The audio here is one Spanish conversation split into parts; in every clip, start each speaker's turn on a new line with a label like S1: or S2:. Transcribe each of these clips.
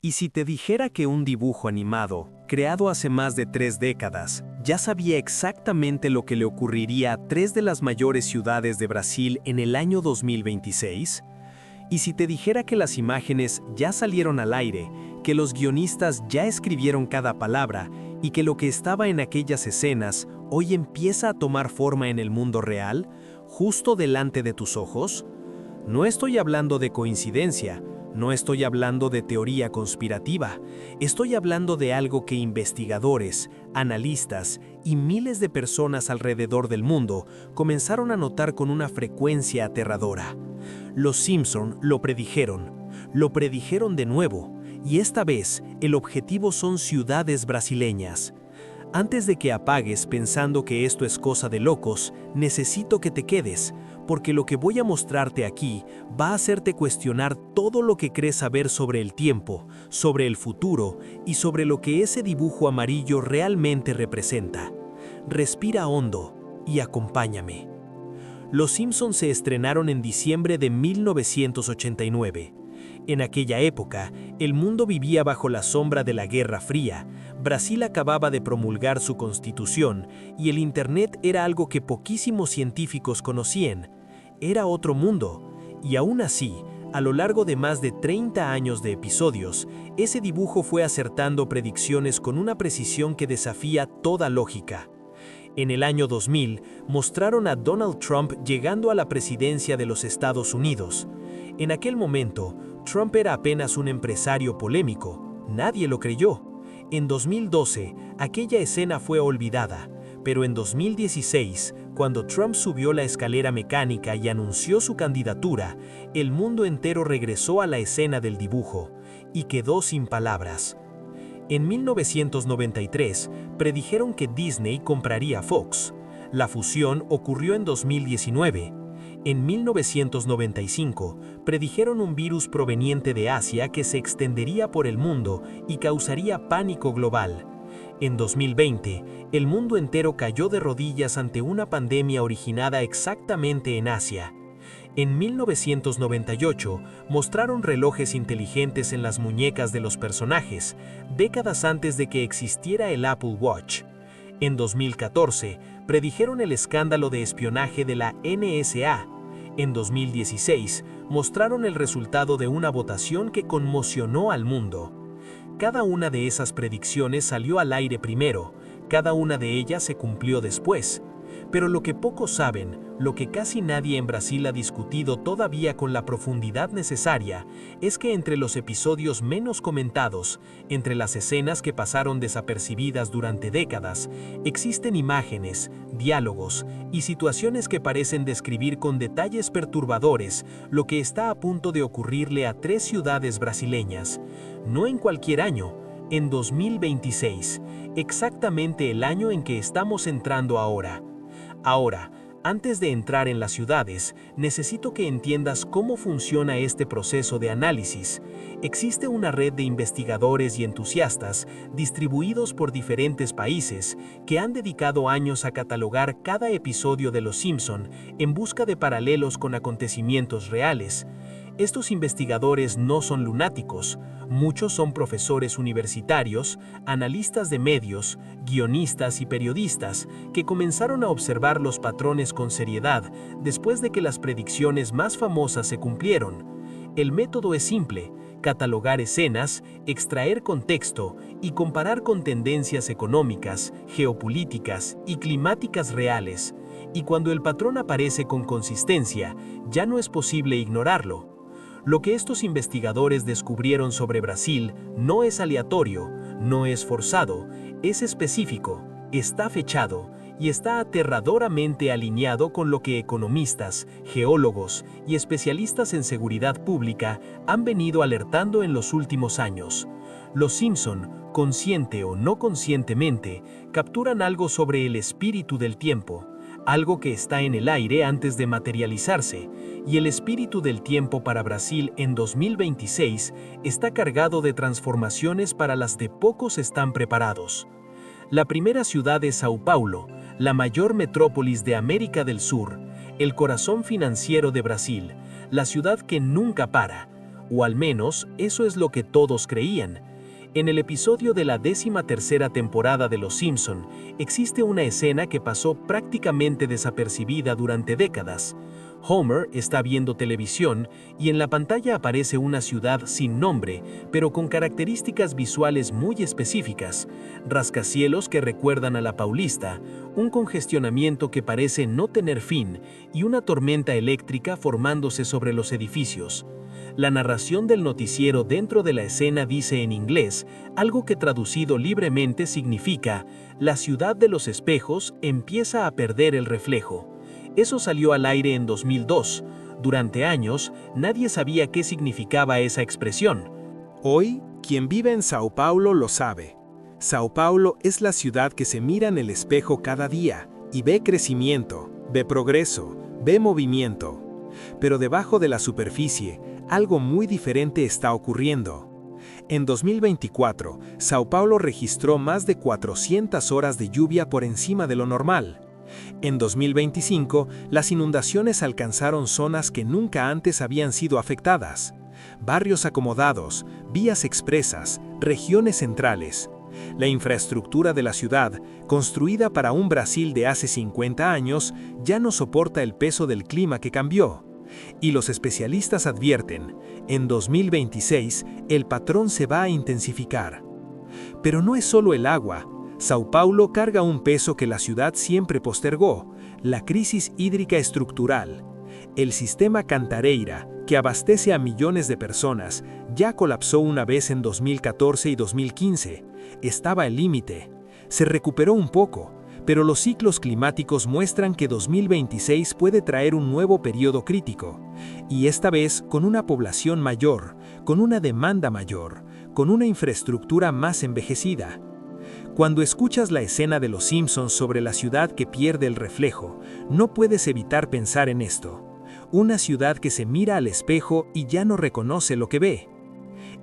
S1: ¿Y si te dijera que un dibujo animado, creado hace más de 3 décadas, ya sabía exactamente lo que le ocurriría a 3 de las mayores ciudades de Brasil en el año 2026? ¿Y si te dijera que las imágenes ya salieron al aire, que los guionistas ya escribieron cada palabra y que lo que estaba en aquellas escenas hoy empieza a tomar forma en el mundo real, justo delante de tus ojos? No estoy hablando de coincidencia, no estoy hablando de teoría conspirativa, estoy hablando de algo que investigadores, analistas y miles de personas alrededor del mundo comenzaron a notar con una frecuencia aterradora. Los Simpson lo predijeron de nuevo, y esta vez el objetivo son ciudades brasileñas. Antes de que apagues pensando que esto es cosa de locos, necesito que te quedes, porque lo que voy a mostrarte aquí va a hacerte cuestionar todo lo que crees saber sobre el tiempo, sobre el futuro y sobre lo que ese dibujo amarillo realmente representa. Respira hondo y acompáñame. Los Simpson se estrenaron en diciembre de 1989. En aquella época, el mundo vivía bajo la sombra de la Guerra Fría, Brasil acababa de promulgar su constitución y el Internet era algo que poquísimos científicos conocían. Era otro mundo, y aún así, a lo largo de más de 30 años de episodios, ese dibujo fue acertando predicciones con una precisión que desafía toda lógica. En el año 2000, mostraron a Donald Trump llegando a la presidencia de los Estados Unidos. En aquel momento, Trump era apenas un empresario polémico. Nadie lo creyó. En 2012, aquella escena fue olvidada, pero en 2016, cuando Trump subió la escalera mecánica y anunció su candidatura, el mundo entero regresó a la escena del dibujo y quedó sin palabras. En 1993, predijeron que Disney compraría Fox. La fusión ocurrió en 2019. En 1995, predijeron un virus proveniente de Asia que se extendería por el mundo y causaría pánico global. En 2020, el mundo entero cayó de rodillas ante una pandemia originada exactamente en Asia. En 1998, mostraron relojes inteligentes en las muñecas de los personajes, décadas antes de que existiera el Apple Watch. En 2014, predijeron el escándalo de espionaje de la NSA. En 2016, mostraron el resultado de una votación que conmocionó al mundo. Cada una de esas predicciones salió al aire primero, cada una de ellas se cumplió después. Pero lo que pocos saben, lo que casi nadie en Brasil ha discutido todavía con la profundidad necesaria, es que entre los episodios menos comentados, entre las escenas que pasaron desapercibidas durante décadas, existen imágenes, diálogos y situaciones que parecen describir con detalles perturbadores lo que está a punto de ocurrirle a 3 ciudades brasileñas. No en cualquier año, en 2026, exactamente el año en que estamos entrando ahora. Ahora, antes de entrar en las ciudades, necesito que entiendas cómo funciona este proceso de análisis. Existe una red de investigadores y entusiastas distribuidos por diferentes países que han dedicado años a catalogar cada episodio de Los Simpson en busca de paralelos con acontecimientos reales. Estos investigadores no son lunáticos, muchos son profesores universitarios, analistas de medios, guionistas y periodistas que comenzaron a observar los patrones con seriedad después de que las predicciones más famosas se cumplieron. El método es simple: catalogar escenas, extraer contexto y comparar con tendencias económicas, geopolíticas y climáticas reales. Y cuando el patrón aparece con consistencia, ya no es posible ignorarlo. Lo que estos investigadores descubrieron sobre Brasil no es aleatorio, no es forzado, es específico, está fechado y está aterradoramente alineado con lo que economistas, geólogos y especialistas en seguridad pública han venido alertando en los últimos años. Los Simpson, consciente o no conscientemente, capturan algo sobre el espíritu del tiempo, algo que está en el aire antes de materializarse, y el espíritu del tiempo para Brasil en 2026 está cargado de transformaciones para las que pocos están preparados. La primera ciudad es São Paulo, la mayor metrópolis de América del Sur, el corazón financiero de Brasil, la ciudad que nunca para. o al menos eso es lo que todos creían. En el episodio de la 13ª temporada de Los Simpson, existe una escena que pasó prácticamente desapercibida durante décadas. Homer está viendo televisión y en la pantalla aparece una ciudad sin nombre, pero con características visuales muy específicas: rascacielos que recuerdan a la Paulista, un congestionamiento que parece no tener fin y una tormenta eléctrica formándose sobre los edificios. La narración del noticiero dentro de la escena dice en inglés algo que traducido libremente significa: la ciudad de los espejos empieza a perder el reflejo. Eso salió al aire en 2002. Durante años, nadie sabía qué significaba esa expresión.
S2: Hoy, quien vive en Sao Paulo lo sabe. Sao Paulo es la ciudad que se mira en el espejo cada día y ve crecimiento, ve progreso, ve movimiento. Pero debajo de la superficie, algo muy diferente está ocurriendo. En 2024, Sao Paulo registró más de 400 horas de lluvia por encima de lo normal. En 2025, las inundaciones alcanzaron zonas que nunca antes habían sido afectadas. Barrios acomodados, vías expresas, regiones centrales. La infraestructura de la ciudad, construida para un Brasil de hace 50 años, ya no soporta el peso del clima que cambió. Y los especialistas advierten, en 2026 el patrón se va a intensificar. Pero no es solo el agua. Sao Paulo carga un peso que la ciudad siempre postergó: la crisis hídrica estructural. El sistema Cantareira, que abastece a millones de personas, ya colapsó una vez en 2014 y 2015. Estaba al límite. Se recuperó un poco, pero los ciclos climáticos muestran que 2026 puede traer un nuevo periodo crítico, y esta vez con una población mayor, con una demanda mayor, con una infraestructura más envejecida. Cuando escuchas la escena de Los Simpsons sobre la ciudad que pierde el reflejo, no puedes evitar pensar en esto: una ciudad que se mira al espejo y ya no reconoce lo que ve.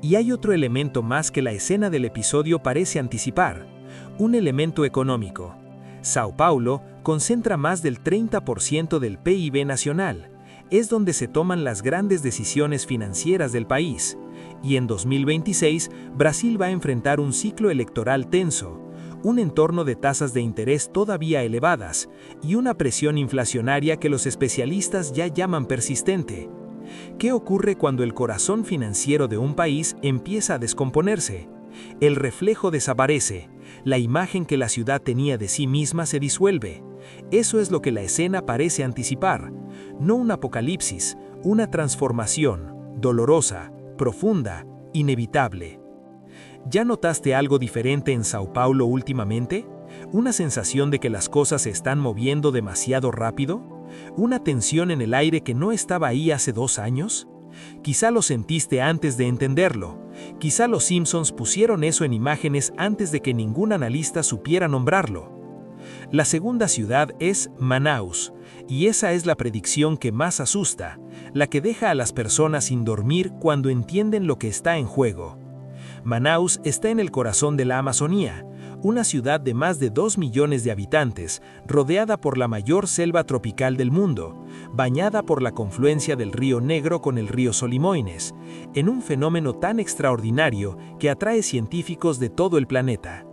S2: Y hay otro elemento más que la escena del episodio parece anticipar: un elemento económico. Sao Paulo concentra más del 30% del PIB nacional. Es donde se toman las grandes decisiones financieras del país. Y en 2026, Brasil va a enfrentar un ciclo electoral tenso, un entorno de tasas de interés todavía elevadas y una presión inflacionaria que los especialistas ya llaman persistente. ¿Qué ocurre cuando el corazón financiero de un país empieza a descomponerse? El reflejo desaparece, la imagen que la ciudad tenía de sí misma se disuelve. Eso es lo que la escena parece anticipar, no un apocalipsis, una transformación, dolorosa, profunda, inevitable. ¿Ya notaste algo diferente en Sao Paulo últimamente? ¿Una sensación de que las cosas se están moviendo demasiado rápido? ¿Una tensión en el aire que no estaba ahí hace 2 años? Quizá lo sentiste antes de entenderlo. Quizá los Simpsons pusieron eso en imágenes antes de que ningún analista supiera nombrarlo. La segunda ciudad es Manaus, y esa es la predicción que más asusta, la que deja a las personas sin dormir cuando entienden lo que está en juego. Manaus está en el corazón de la Amazonía, una ciudad de más de 2 millones de habitantes, rodeada por la mayor selva tropical del mundo, bañada por la confluencia del río Negro con el río Solimões, en un fenómeno tan extraordinario que atrae científicos de todo el planeta.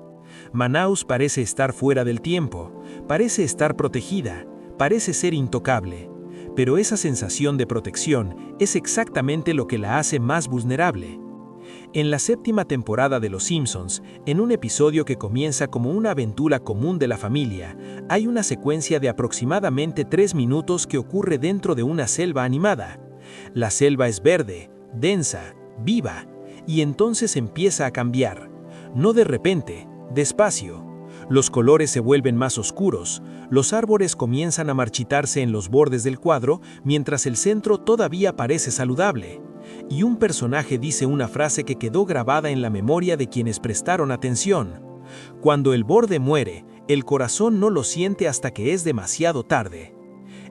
S2: Manaus parece estar fuera del tiempo, parece estar protegida, parece ser intocable, pero esa sensación de protección es exactamente lo que la hace más vulnerable. En la 7ª temporada de Los Simpsons, en un episodio que comienza como una aventura común de la familia, hay una secuencia de aproximadamente 3 minutos que ocurre dentro de una selva animada. La selva es verde, densa, viva, y entonces empieza a cambiar. No de repente, despacio. Los colores se vuelven más oscuros, los árboles comienzan a marchitarse en los bordes del cuadro, mientras el centro todavía parece saludable. Y un personaje dice una frase que quedó grabada en la memoria de quienes prestaron atención: cuando el borde muere, el corazón no lo siente hasta que es demasiado tarde.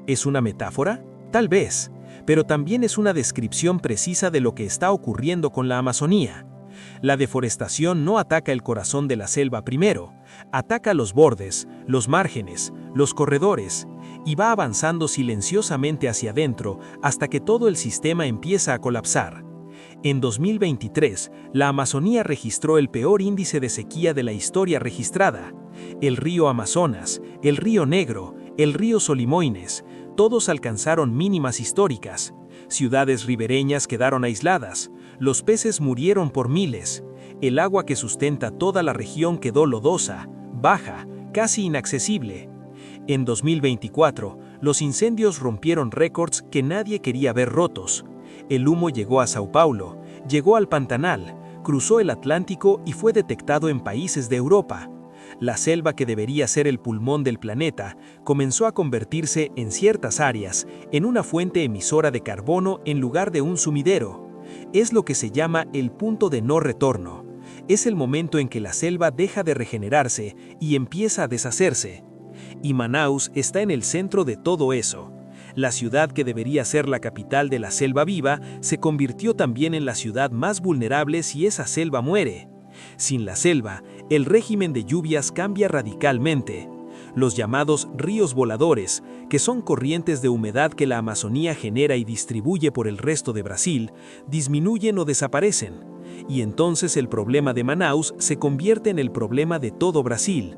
S2: ¿Es una metáfora? Tal vez, pero también es una descripción precisa de lo que está ocurriendo con la Amazonía. La deforestación no ataca el corazón de la selva primero, ataca los bordes, los márgenes, los corredores, y va avanzando silenciosamente hacia adentro hasta que todo el sistema empieza a colapsar.
S1: En 2023, la Amazonía registró el peor índice de sequía de la historia registrada. El río Amazonas, el río Negro, el río Solimoines, todos alcanzaron mínimas históricas. Ciudades ribereñas quedaron aisladas, los peces murieron por miles, el agua que sustenta toda la región quedó lodosa, baja, casi inaccesible. En 2024, los incendios rompieron récords que nadie quería ver rotos. El humo llegó a Sao Paulo, llegó al Pantanal, cruzó el Atlántico y fue detectado en países de Europa. La selva que debería ser el pulmón del planeta comenzó a convertirse en ciertas áreas en una fuente emisora de carbono en lugar de un sumidero. Es lo que se llama el punto de no retorno. Es el momento en que la selva deja de regenerarse y empieza a deshacerse. Y Manaus está en el centro de todo eso. La ciudad que debería ser la capital de la selva viva se convirtió también en la ciudad más vulnerable si esa selva muere. Sin la selva, el régimen de lluvias cambia radicalmente. Los llamados ríos voladores, que son corrientes de humedad que la Amazonía genera y distribuye por el resto de Brasil, disminuyen o desaparecen. Y entonces el problema de Manaus se convierte en el problema de todo Brasil.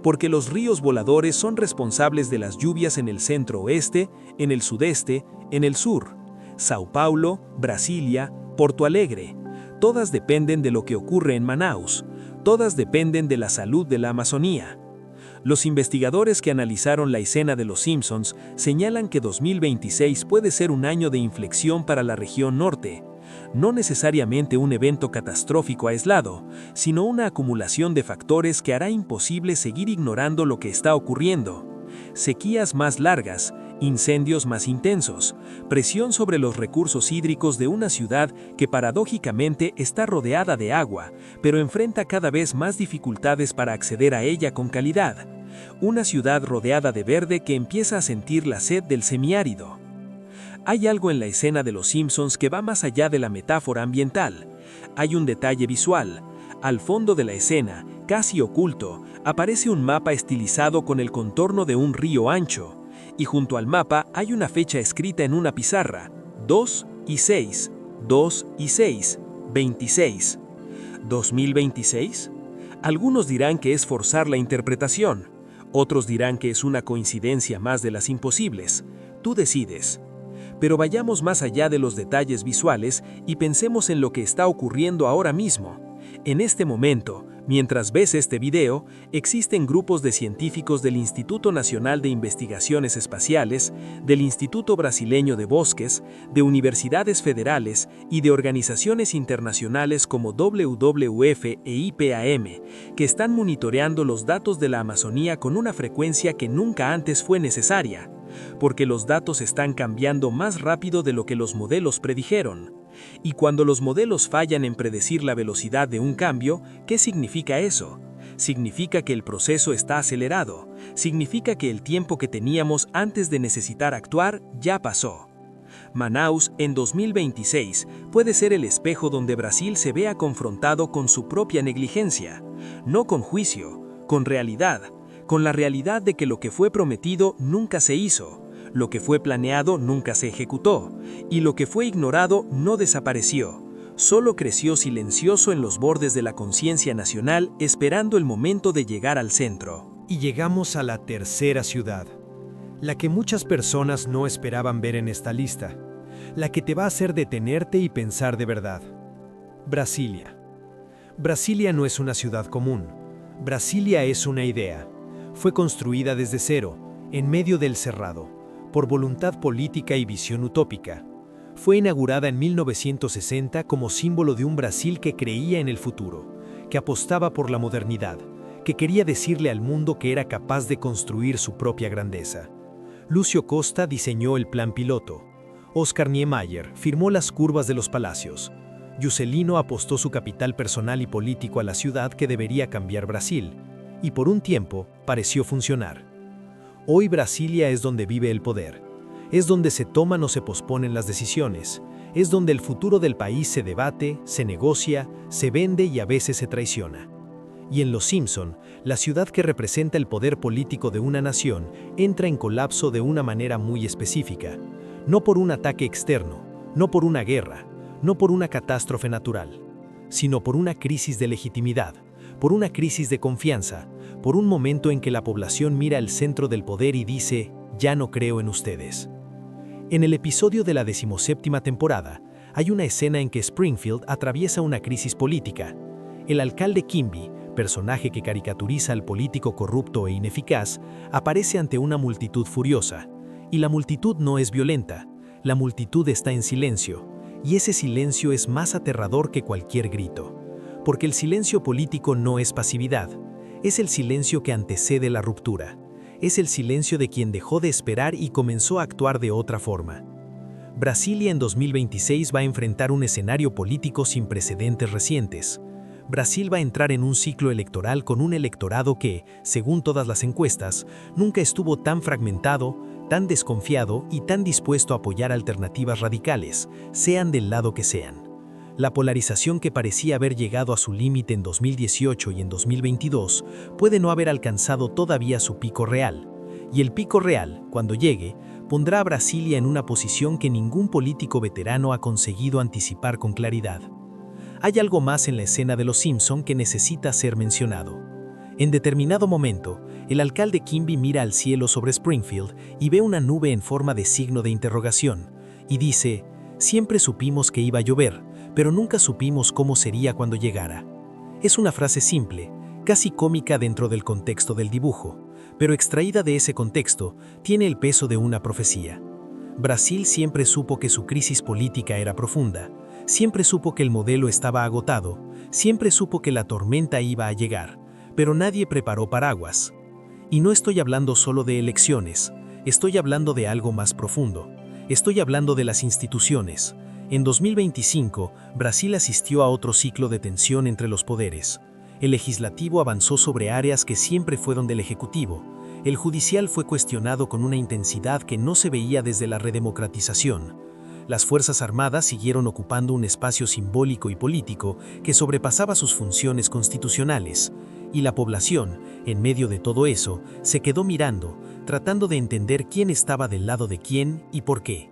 S1: Porque los ríos voladores son responsables de las lluvias en el centro-oeste, en el sudeste, en el sur. Sao Paulo, Brasilia, Porto Alegre. Todas dependen de lo que ocurre en Manaus. Todas dependen de la salud de la Amazonía. Los investigadores que analizaron la escena de Los Simpsons señalan que 2026 puede ser un año de inflexión para la región norte. No necesariamente un evento catastrófico aislado, sino una acumulación de factores que hará imposible seguir ignorando lo que está ocurriendo. Sequías más largas, incendios más intensos, presión sobre los recursos hídricos de una ciudad que paradójicamente está rodeada de agua, pero enfrenta cada vez más dificultades para acceder a ella con calidad. Una ciudad rodeada de verde que empieza a sentir la sed del semiárido. Hay algo en la escena de Los Simpsons que va más allá de la metáfora ambiental. Hay un detalle visual. Al fondo de la escena, casi oculto, aparece un mapa estilizado con el contorno de un río ancho. Y junto al mapa hay una fecha escrita en una pizarra: 2 y 6, 2 y 6, 26. ¿2026? Algunos dirán que es forzar la interpretación. Otros dirán que es una coincidencia más de las imposibles. Tú decides. Pero vayamos más allá de los detalles visuales y pensemos en lo que está ocurriendo ahora mismo. En este momento, mientras ves este video, existen grupos de científicos del Instituto Nacional de Investigaciones Espaciales, del Instituto Brasileño de Bosques, de universidades federales y de organizaciones internacionales como WWF e IPAM, que están monitoreando los datos de la Amazonía con una frecuencia que nunca antes fue necesaria, porque los datos están cambiando más rápido de lo que los modelos predijeron. Y cuando los modelos fallan en predecir la velocidad de un cambio, ¿qué significa eso? Significa que el proceso está acelerado. Significa que el tiempo que teníamos antes de necesitar actuar ya pasó. Manaus, en 2026, puede ser el espejo donde Brasil se vea confrontado con su propia negligencia. No con juicio, con realidad. Con la realidad de que lo que fue prometido nunca se hizo. Lo que fue planeado nunca se ejecutó, y lo que fue ignorado no desapareció, solo creció silencioso en los bordes de la conciencia nacional esperando el momento de llegar al centro.
S2: Y llegamos a la tercera ciudad, la que muchas personas no esperaban ver en esta lista, la que te va a hacer detenerte y pensar de verdad. Brasilia. Brasilia no es una ciudad común. Brasilia es una idea. Fue construida desde cero, en medio del cerrado, por voluntad política y visión utópica. Fue inaugurada en 1960 como símbolo de un Brasil que creía en el futuro, que apostaba por la modernidad, que quería decirle al mundo que era capaz de construir su propia grandeza. Lúcio Costa diseñó el plan piloto. Oscar Niemeyer firmó las curvas de los palacios. Juscelino apostó su capital personal y político a la ciudad que debería cambiar Brasil, y por un tiempo pareció funcionar. Hoy Brasilia es donde vive el poder, es donde se toman o se posponen las decisiones, es donde el futuro del país se debate, se negocia, se vende y a veces se traiciona. Y en Los Simpson, la ciudad que representa el poder político de una nación entra en colapso de una manera muy específica, no por un ataque externo, no por una guerra,
S1: no por una catástrofe natural, sino por una crisis de legitimidad, por una crisis de confianza, por un momento en que la población mira al centro del poder y dice, ya no creo en ustedes. En el episodio de la 17ª temporada, hay una escena en que Springfield atraviesa una crisis política. El alcalde Quimby, personaje que caricaturiza al político corrupto e ineficaz, aparece ante una multitud furiosa. Y la multitud no es violenta, la multitud está en silencio, y ese silencio es más aterrador que cualquier grito. Porque el silencio político no es pasividad, es el silencio que antecede la ruptura. Es el silencio de quien dejó de esperar y comenzó a actuar de otra forma. Brasilia en 2026 va a enfrentar un escenario político sin precedentes recientes. Brasil va a entrar en un ciclo electoral con un electorado que, según todas las encuestas, nunca estuvo tan fragmentado, tan desconfiado y tan dispuesto a apoyar alternativas radicales, sean del lado que sean. La polarización que parecía haber llegado a su límite en 2018 y en 2022 puede no haber alcanzado todavía su pico real. Y el pico real, cuando llegue, pondrá a Brasilia en una posición que ningún político veterano ha conseguido anticipar con claridad. Hay algo más en la escena de Los Simpson que necesita ser mencionado. En determinado momento, el alcalde Quimby mira al cielo sobre Springfield y ve una nube en forma de signo de interrogación, y dice, siempre supimos que iba a llover, pero nunca supimos cómo sería cuando llegara. Es una frase simple, casi cómica dentro del contexto del dibujo, pero extraída de ese contexto, tiene el peso de una profecía. Brasil siempre supo que su crisis política era profunda, siempre supo que el modelo estaba agotado, siempre supo que la tormenta iba a llegar, pero nadie preparó paraguas. Y no estoy hablando solo de elecciones, estoy hablando de algo más profundo. Estoy hablando de las instituciones. En 2025, Brasil asistió a otro ciclo de tensión entre los poderes. El legislativo avanzó sobre áreas que siempre fueron del ejecutivo. El judicial fue cuestionado con una intensidad que no se veía desde la redemocratización. Las Fuerzas Armadas siguieron ocupando un espacio simbólico y político que sobrepasaba sus funciones constitucionales. Y la población, en medio de todo eso, se quedó mirando, tratando de entender quién estaba del lado de quién y por qué.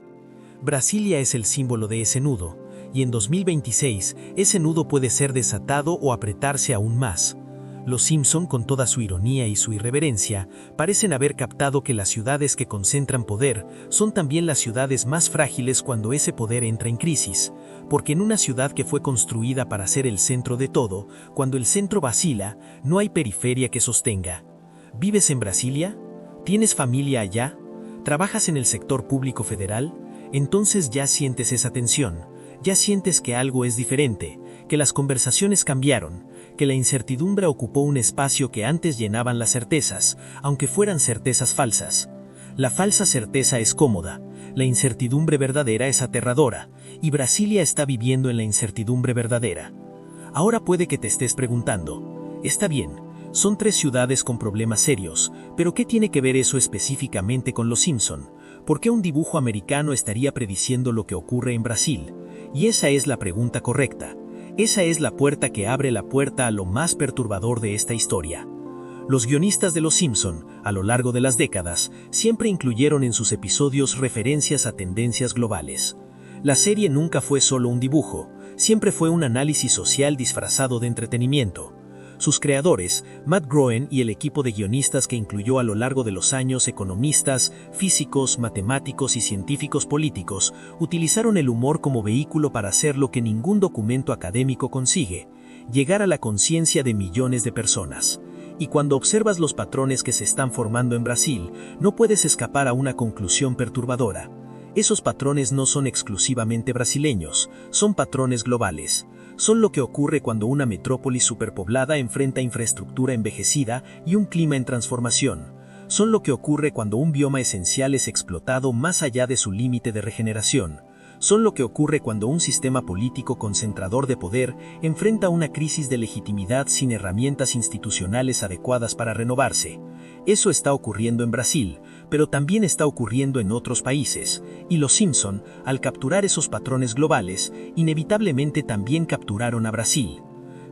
S1: Brasilia es el símbolo de ese nudo, y en 2026 ese nudo puede ser desatado o apretarse aún más. Los Simpson, con toda su ironía y su irreverencia, parecen haber captado que las ciudades que concentran poder son también las ciudades más frágiles cuando ese poder entra en crisis, porque en una ciudad que fue construida para ser el centro de todo, cuando el centro vacila, no hay periferia que sostenga. ¿Vives en Brasilia? ¿Tienes familia allá? ¿Trabajas en el sector público federal? Entonces ya sientes esa tensión, ya sientes que algo es diferente, que las conversaciones cambiaron, que la incertidumbre ocupó un espacio que antes llenaban las certezas, aunque fueran certezas falsas. La falsa certeza es cómoda, la incertidumbre verdadera es aterradora, y Brasilia está viviendo en la incertidumbre verdadera. Ahora puede que te estés preguntando, está bien, son 3 ciudades con problemas serios, pero ¿qué tiene que ver eso específicamente con Los Simpson? ¿Por qué un dibujo americano estaría prediciendo lo que ocurre en Brasil? Y esa es la pregunta correcta. Esa es la puerta que abre la puerta a lo más perturbador de esta historia. Los guionistas de Los Simpson, a lo largo de las décadas, siempre incluyeron en sus episodios referencias a tendencias globales. La serie nunca fue solo un dibujo, siempre fue un análisis social disfrazado de entretenimiento. Sus creadores, Matt Groening y el equipo de guionistas que incluyó a lo largo de los años economistas, físicos, matemáticos y científicos políticos, utilizaron el humor como vehículo para hacer lo que ningún documento académico consigue: llegar a la conciencia de millones de personas. Y cuando observas los patrones que se están formando en Brasil, no puedes escapar a una conclusión perturbadora. Esos patrones no son exclusivamente brasileños, son patrones globales. Son lo que ocurre cuando una metrópolis superpoblada enfrenta infraestructura envejecida y un clima en transformación. Son lo que ocurre cuando un bioma esencial es explotado más allá de su límite de regeneración. Son lo que ocurre cuando un sistema político concentrador de poder enfrenta una crisis de legitimidad sin herramientas institucionales adecuadas para renovarse. Eso está ocurriendo en Brasil, pero también está ocurriendo en otros países, y los Simpson, al capturar esos patrones globales, inevitablemente también capturaron a Brasil.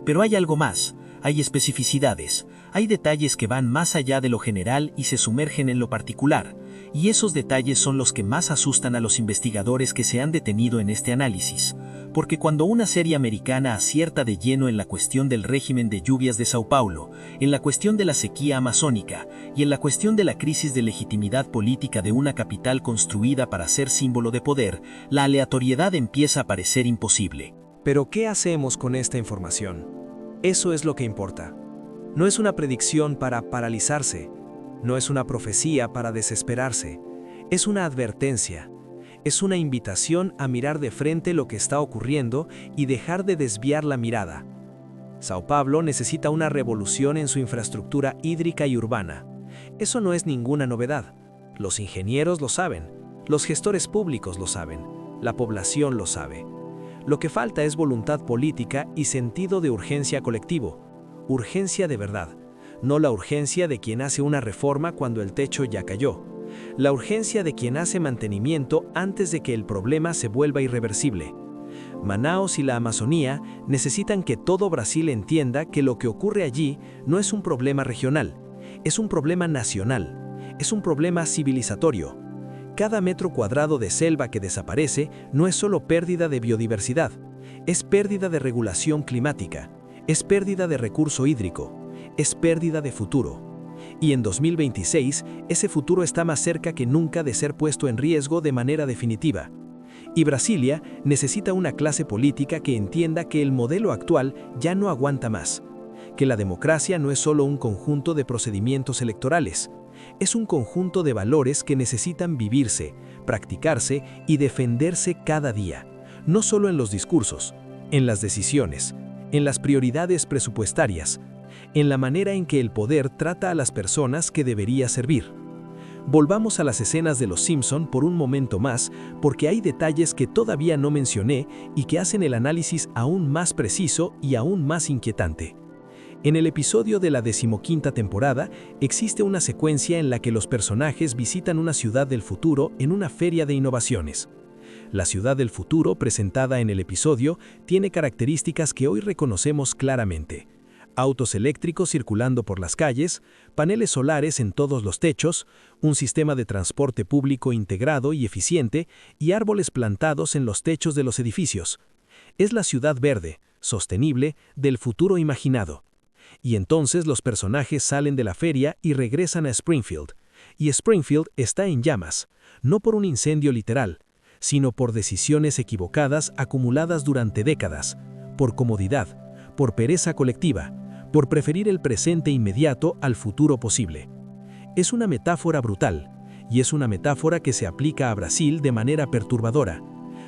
S1: Pero hay algo más, hay especificidades, hay detalles que van más allá de lo general y se sumergen en lo particular, y esos detalles son los que más asustan a los investigadores que se han detenido en este análisis,
S3: porque cuando una serie americana acierta de lleno en la cuestión del régimen de lluvias de Sao Paulo, en la cuestión de la sequía amazónica y en la cuestión de la crisis de legitimidad política de una capital construida para ser símbolo de poder, la aleatoriedad empieza a parecer imposible.
S1: Pero ¿qué hacemos con esta información? Eso es lo que importa. No es una predicción para paralizarse, no es una profecía para desesperarse, es una advertencia. Es una invitación a mirar de frente lo que está ocurriendo y dejar de desviar la mirada. Sao Paulo necesita una revolución en su infraestructura hídrica y urbana. Eso no es ninguna novedad. Los ingenieros lo saben, los gestores públicos lo saben, la población lo sabe. Lo que falta es voluntad política y sentido de urgencia colectivo. Urgencia de verdad, no la urgencia de quien hace una reforma cuando el techo ya cayó. La urgencia de quien hace mantenimiento antes de que el problema se vuelva irreversible. Manaos y la Amazonía necesitan que todo Brasil entienda que lo que ocurre allí no es un problema regional, es un problema nacional, es un problema civilizatorio. Cada metro cuadrado de selva que desaparece no es solo pérdida de biodiversidad, es pérdida de regulación climática, es pérdida de recurso hídrico, es pérdida de futuro. Y en 2026, ese futuro está más cerca que nunca de ser puesto en riesgo de manera definitiva. Y Brasilia necesita una clase política que entienda que el modelo actual ya no aguanta más, que la democracia no es solo un conjunto de procedimientos electorales, es un conjunto de valores que necesitan vivirse, practicarse y defenderse cada día, no solo en los discursos, en las decisiones, en las prioridades presupuestarias, en la manera en que el poder trata a las personas que debería servir. Volvamos a las escenas de Los Simpson por un momento más, porque hay detalles que todavía no mencioné y que hacen el análisis aún más preciso y aún más inquietante. En el episodio de la 15ª temporada, existe una secuencia en la que los personajes visitan una ciudad del futuro en una feria de innovaciones. La ciudad del futuro, presentada en el episodio, tiene características que hoy reconocemos claramente. Autos eléctricos circulando por las calles, paneles solares en todos los techos, un sistema de transporte público integrado y eficiente y árboles plantados en los techos de los edificios. Es la ciudad verde, sostenible, del futuro imaginado. Y entonces los personajes salen de la feria y regresan a Springfield. Y Springfield está en llamas, no por un incendio literal, sino por decisiones equivocadas acumuladas durante décadas, por comodidad, por pereza colectiva, por preferir el presente inmediato al futuro posible. Es una metáfora brutal, y es una metáfora que se aplica a Brasil de manera perturbadora.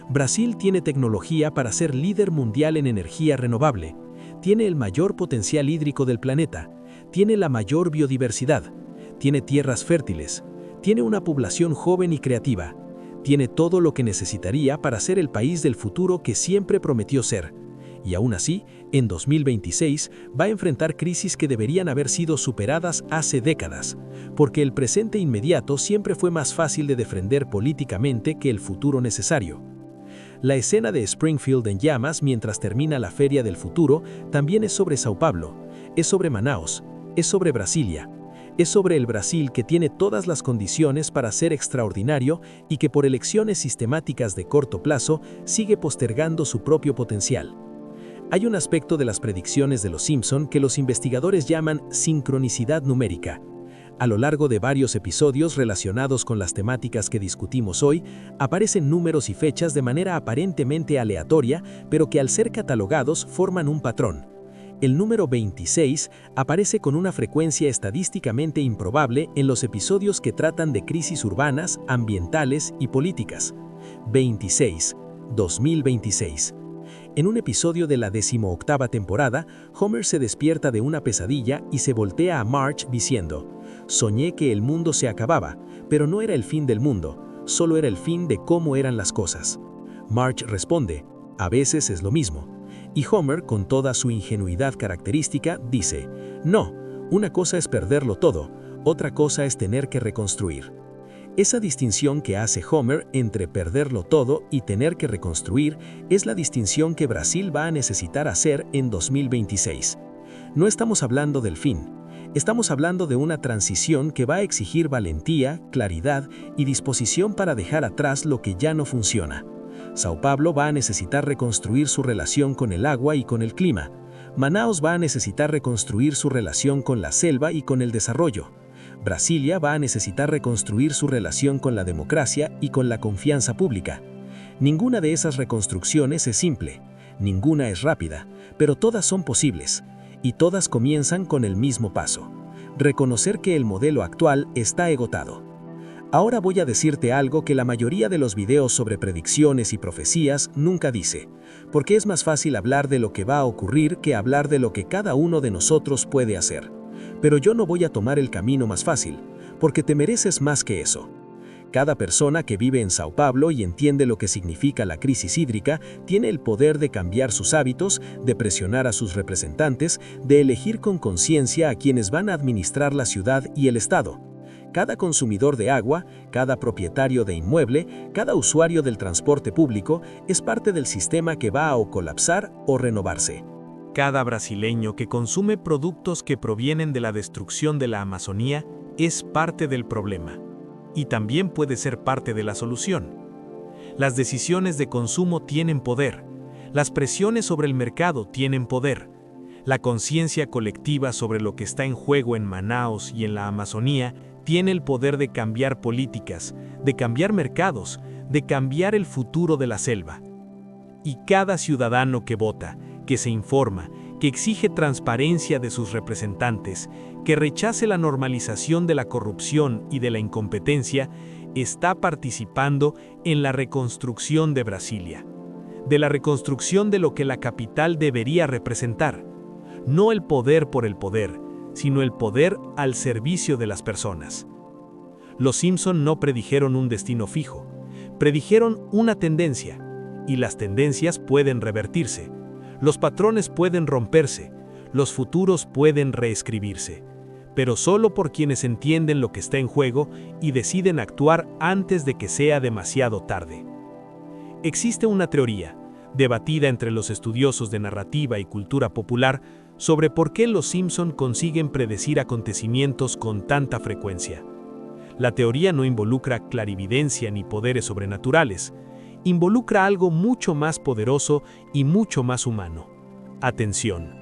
S1: Brasil tiene tecnología para ser líder mundial en energía renovable, tiene el mayor potencial hídrico del planeta, tiene la mayor biodiversidad, tiene tierras fértiles, tiene una población joven y creativa, tiene todo lo que necesitaría para ser el país del futuro que siempre prometió ser. Y aún así, en 2026 va a enfrentar crisis que deberían haber sido superadas hace décadas, porque el presente inmediato siempre fue más fácil de defender políticamente que el futuro necesario. La escena de Springfield en llamas mientras termina la Feria del Futuro también es sobre Sao Paulo, es sobre Manaos, es sobre Brasilia, es sobre el Brasil que tiene todas las condiciones para ser extraordinario y que por elecciones sistemáticas de corto plazo sigue postergando su propio potencial. Hay un aspecto de las predicciones de Los Simpson que los investigadores llaman sincronicidad numérica. A lo largo de varios episodios relacionados con las temáticas que discutimos hoy, aparecen números y fechas de manera aparentemente aleatoria, pero que al ser catalogados forman un patrón. El número 26 aparece con una frecuencia estadísticamente improbable en los episodios que tratan de crisis urbanas, ambientales y políticas. 26, 2026. En un episodio de la 18ª temporada, Homer se despierta de una pesadilla y se voltea a Marge diciendo: «Soñé que el mundo se acababa, pero no era el fin del mundo, solo era el fin de cómo eran las cosas». Marge responde: «A veces es lo mismo». Y Homer, con toda su ingenuidad característica, dice: «No, una cosa es perderlo todo, otra cosa es tener que reconstruir». Esa distinción que hace Homer entre perderlo todo y tener que reconstruir es la distinción que Brasil va a necesitar hacer en 2026. No estamos hablando del fin, estamos hablando de una transición que va a exigir valentía, claridad y disposición para dejar atrás lo que ya no funciona.
S3: Sao Paulo va a necesitar reconstruir su relación con el agua y con el clima. Manaus va a necesitar reconstruir su relación con la selva y con el desarrollo. Brasilia va a necesitar reconstruir su relación con la democracia y con la confianza pública. Ninguna de esas reconstrucciones es simple, ninguna es rápida, pero todas son posibles, y todas comienzan con el mismo paso: reconocer que el modelo actual está agotado. Ahora voy a decirte algo que la mayoría de los videos sobre predicciones y profecías nunca dice, porque es más fácil hablar de lo que va a ocurrir que hablar de lo que cada uno de nosotros puede hacer. Pero yo no voy a tomar el camino más fácil, porque te mereces más que eso. Cada persona que vive en Sao Paulo y entiende lo que significa la crisis hídrica tiene el poder de cambiar sus hábitos, de presionar a sus representantes, de elegir con conciencia a quienes van a administrar la ciudad y el Estado. Cada consumidor de agua, cada propietario de inmueble, cada usuario del transporte público es parte del sistema que va a o colapsar o renovarse.
S1: Cada brasileño que consume productos que provienen de la destrucción de la Amazonía es parte del problema. Y también puede ser parte de la solución. Las decisiones de consumo tienen poder. Las presiones sobre el mercado tienen poder. La conciencia colectiva sobre lo que está en juego en Manaus y en la Amazonía tiene el poder de cambiar políticas, de cambiar mercados, de cambiar el futuro de la selva. Y cada ciudadano que vota, que se informa, que exige transparencia de sus representantes, que rechace la normalización de la corrupción y de la incompetencia, está participando en la reconstrucción de Brasilia, de la reconstrucción de lo que la capital debería representar. No el poder por el poder, sino el poder al servicio de las personas. Los Simpson no predijeron un destino fijo, predijeron una tendencia, y las tendencias pueden revertirse. Los patrones pueden romperse, los futuros pueden reescribirse, pero solo por quienes entienden lo que está en juego y deciden actuar antes de que sea demasiado tarde. Existe una teoría, debatida entre los estudiosos de narrativa y cultura popular, sobre por qué los Simpson consiguen predecir acontecimientos con tanta frecuencia. La teoría no involucra clarividencia ni poderes sobrenaturales, involucra algo mucho más poderoso y mucho más humano: atención.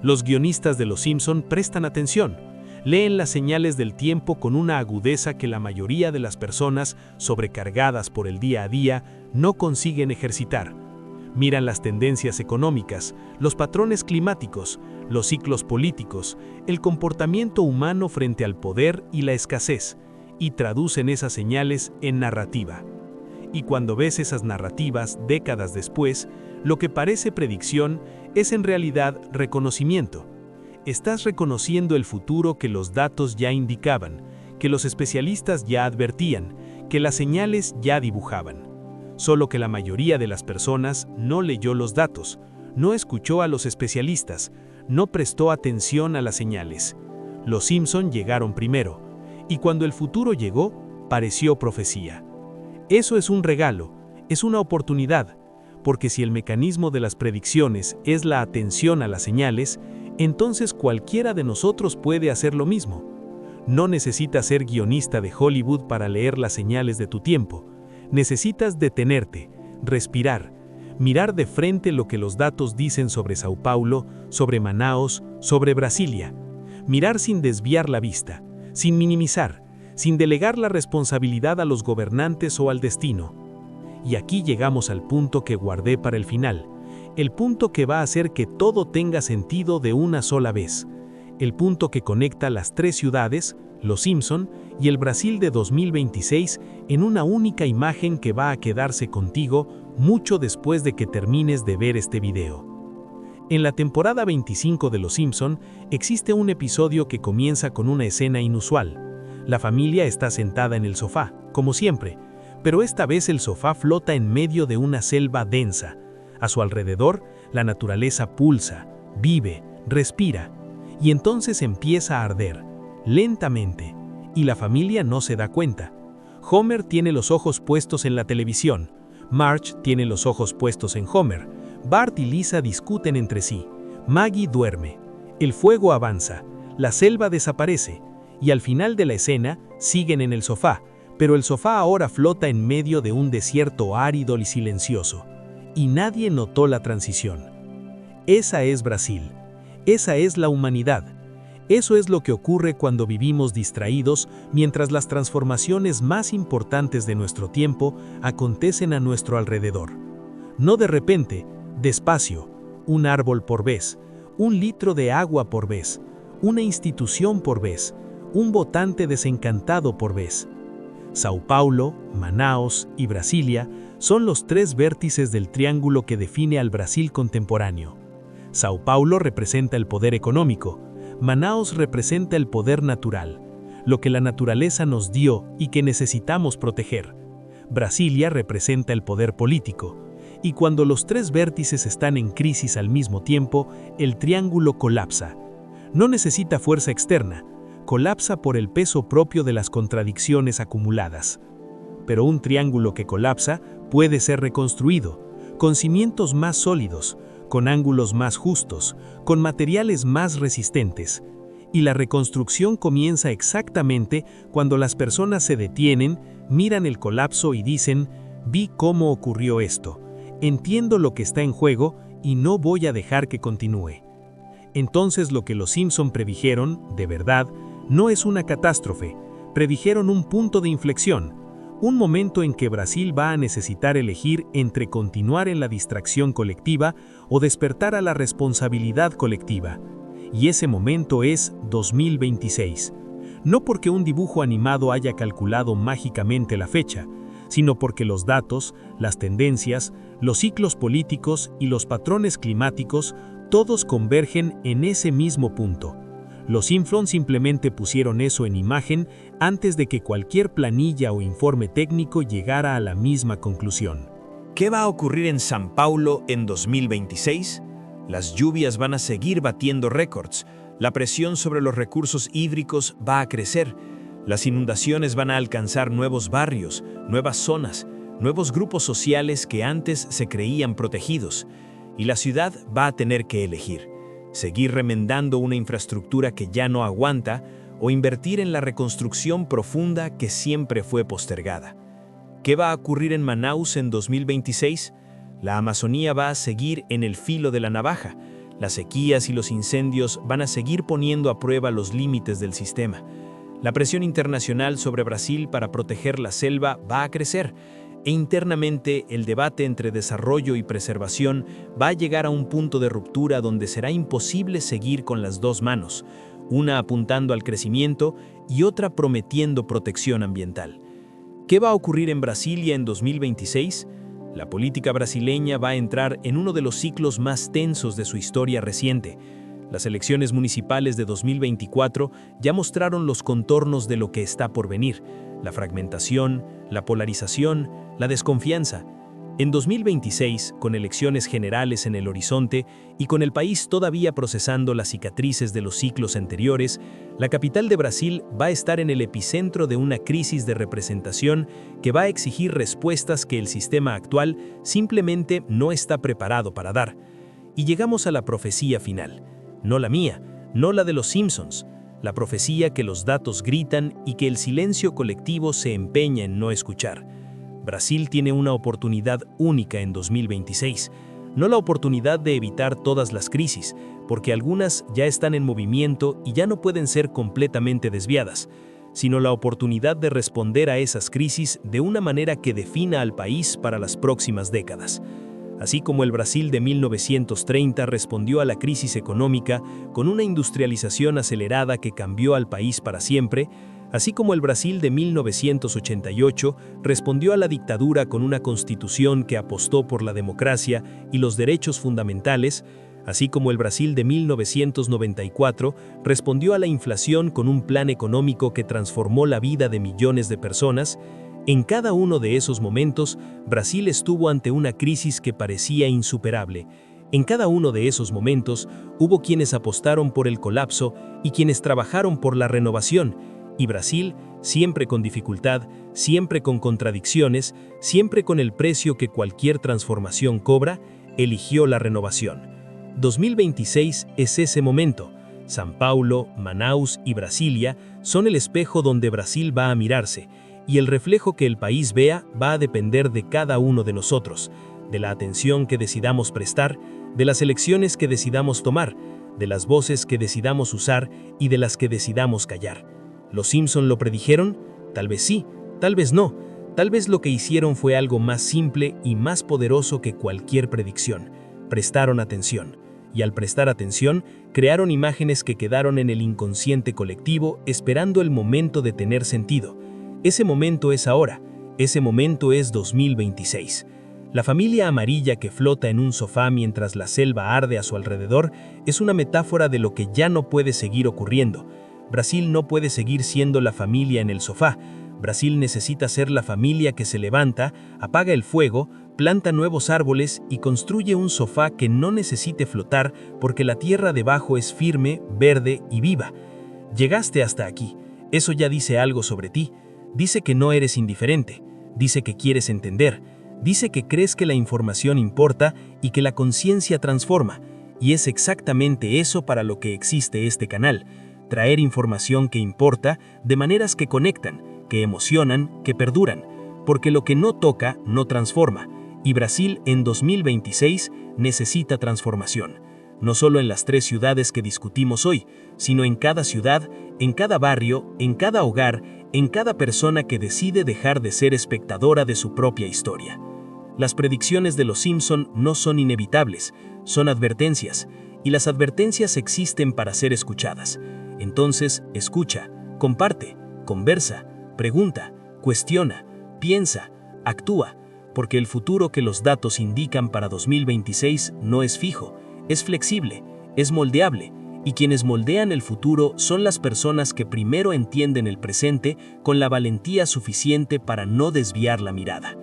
S1: Los guionistas de Los Simpson prestan atención, leen las señales del tiempo con una agudeza que la mayoría de las personas, sobrecargadas por el día a día, no consiguen ejercitar. Miran las tendencias económicas, los patrones climáticos, los ciclos políticos, el comportamiento humano frente al poder y la escasez, y traducen esas señales en narrativa. Y cuando ves esas narrativas décadas después, lo que parece predicción es en realidad reconocimiento. Estás reconociendo el futuro que los datos ya indicaban, que los especialistas ya advertían, que las señales ya dibujaban. Solo que la mayoría de las personas no leyó los datos, no escuchó a los especialistas, no prestó atención a las señales. Los Simpson llegaron primero, y cuando el futuro llegó, pareció profecía. Eso es un regalo, es una oportunidad, porque si el mecanismo de las predicciones es la atención a las señales, entonces cualquiera de nosotros puede hacer lo mismo. No necesitas ser guionista de Hollywood para leer las señales de tu tiempo. Necesitas detenerte, respirar, mirar de frente lo que los datos dicen sobre Sao Paulo, sobre Manaus, sobre Brasilia. Mirar sin desviar la vista, sin minimizar, sin delegar la responsabilidad a los gobernantes o al destino. Y aquí llegamos al punto que guardé para el final, el punto que va a hacer que todo tenga sentido de una sola vez, el punto que conecta las tres ciudades, Los Simpson y el Brasil de 2026 en una única imagen que va a quedarse contigo mucho después de que termines de ver este video. En la temporada 25 de Los Simpson existe un episodio que comienza con una escena inusual. La familia está sentada en el sofá, como siempre, pero esta vez el sofá flota en medio de una selva densa. A su alrededor, la naturaleza pulsa, vive, respira, y entonces empieza a arder, lentamente, y la familia no se da cuenta. Homer tiene los ojos puestos en la televisión, Marge tiene los ojos puestos en Homer, Bart y Lisa discuten entre sí, Maggie duerme, el fuego avanza, la selva desaparece, y al final de la escena siguen en el sofá,
S2: Pero el sofá ahora flota en medio de un desierto árido y silencioso, y nadie notó la transición. Esa es Brasil. Esa es la humanidad. Eso es lo que ocurre cuando vivimos distraídos mientras las transformaciones más importantes de nuestro tiempo acontecen a nuestro alrededor. No de repente, despacio, un árbol por vez, un litro de agua por vez, una institución por vez, un votante desencantado por vez. Sao Paulo, Manaos y Brasilia son los tres vértices del triángulo que define al Brasil contemporáneo. Sao Paulo representa el poder económico, Manaos representa el poder natural, lo que la naturaleza nos dio y que necesitamos proteger. Brasilia representa el poder político, y cuando los tres vértices están en crisis al mismo tiempo, el triángulo colapsa. No necesita fuerza externa, colapsa por el peso propio de las contradicciones acumuladas. Pero un triángulo que colapsa puede ser reconstruido, con cimientos más sólidos, con ángulos más justos, con materiales más resistentes. Y la reconstrucción comienza exactamente cuando las personas se detienen, miran el colapso y dicen: vi cómo ocurrió esto, entiendo lo que está en juego y no voy a dejar que continúe. Entonces lo que los Simpson predijeron, de verdad, no es una catástrofe, predijeron un punto de inflexión, un momento en que Brasil va a necesitar elegir entre continuar en la distracción colectiva o despertar a la responsabilidad colectiva. Y ese momento es 2026. No porque un dibujo animado haya calculado mágicamente la fecha, sino porque los datos, las tendencias, los ciclos políticos y los patrones climáticos todos convergen en ese mismo punto. Los Simpson simplemente pusieron eso en imagen antes de que cualquier planilla o informe técnico llegara a la misma conclusión.
S1: ¿Qué va a ocurrir en São Paulo en 2026? Las lluvias van a seguir batiendo récords, la presión sobre los recursos hídricos va a crecer, las inundaciones van a alcanzar nuevos barrios, nuevas zonas, nuevos grupos sociales que antes se creían protegidos, y la ciudad va a tener que elegir: seguir remendando una infraestructura que ya no aguanta o invertir en la reconstrucción profunda que siempre fue postergada. ¿Qué va a ocurrir en Manaus en 2026? La Amazonía va a seguir en el filo de la navaja. Las sequías y los incendios van a seguir poniendo a prueba los límites del sistema. La presión internacional sobre Brasil para proteger la selva va a crecer, e internamente el debate entre desarrollo y preservación va a llegar a un punto de ruptura donde será imposible seguir con las dos manos, una apuntando al crecimiento y otra prometiendo protección ambiental. ¿Qué va a ocurrir en Brasilia en 2026? La política brasileña va a entrar en uno de los ciclos más tensos de su historia reciente. Las elecciones municipales de 2024 ya mostraron los contornos de lo que está por venir: la fragmentación, la polarización, la desconfianza. En 2026, con elecciones generales en el horizonte y con el país todavía procesando las cicatrices de los ciclos anteriores, la capital de Brasil va a estar en el epicentro de una crisis de representación que va a exigir respuestas que el sistema actual simplemente no está preparado para dar. Y llegamos a la profecía final. No la mía, no la de los Simpsons, la profecía que los datos gritan y que el silencio colectivo se empeña en no escuchar. Brasil tiene una oportunidad única en 2026, no la oportunidad de evitar todas las crisis, porque algunas ya están en movimiento y ya no pueden ser completamente desviadas, sino la oportunidad de responder a esas crisis de una manera que defina al país para las próximas décadas. Así como el Brasil de 1930 respondió a la crisis económica con una industrialización acelerada que cambió al país para siempre, así como el Brasil de 1988 respondió a la dictadura con una constitución que apostó por la democracia y los derechos fundamentales, así como el Brasil de 1994 respondió a la inflación con un plan económico que transformó la vida de millones de personas, en cada uno de esos momentos, Brasil estuvo ante una crisis que parecía insuperable. En cada uno de esos momentos, hubo quienes apostaron por el colapso y quienes trabajaron por la renovación, y Brasil, siempre con dificultad, siempre con contradicciones, siempre con el precio que cualquier transformación cobra, eligió la renovación. 2026 es ese momento. São Paulo, Manaus y Brasilia son el espejo donde Brasil va a mirarse, y el reflejo que el país vea va a depender de cada uno de nosotros, de la atención que decidamos prestar, de las elecciones que decidamos tomar, de las voces que decidamos usar y de las que decidamos callar. ¿Los Simpson lo predijeron? Tal vez sí, tal vez no. Tal vez lo que hicieron fue algo más simple y más poderoso que cualquier predicción. Prestaron atención. Y al prestar atención, crearon imágenes que quedaron en el inconsciente colectivo esperando el momento de tener sentido. Ese momento es ahora. Ese momento es 2026. La familia amarilla que flota en un sofá mientras la selva arde a su alrededor es una metáfora de lo que ya no puede seguir ocurriendo. Brasil no puede seguir siendo la familia en el sofá. Brasil necesita ser la familia que se levanta, apaga el fuego, planta nuevos árboles y construye un sofá que no necesite flotar porque la tierra debajo es firme, verde y viva. Llegaste hasta aquí. Eso ya dice algo sobre ti. Dice que no eres indiferente. Dice que quieres entender. Dice que crees que la información importa y que la conciencia transforma. Y es exactamente eso para lo que existe este canal. Traer información que importa de maneras que conectan, que emocionan, que perduran. Porque lo que no toca, no transforma. Y Brasil en 2026 necesita transformación. No solo en las 3 ciudades que discutimos hoy, sino en cada ciudad, en cada barrio, en cada hogar, en cada persona que decide dejar de ser espectadora de su propia historia. Las predicciones de los Simpson no son inevitables, son advertencias, y las advertencias existen para ser escuchadas. Entonces, escucha, comparte, conversa, pregunta, cuestiona, piensa, actúa, porque el futuro que los datos indican para 2026 no es fijo, es flexible, es moldeable, y quienes moldean el futuro son las personas que primero entienden el presente con la valentía suficiente para no desviar la mirada.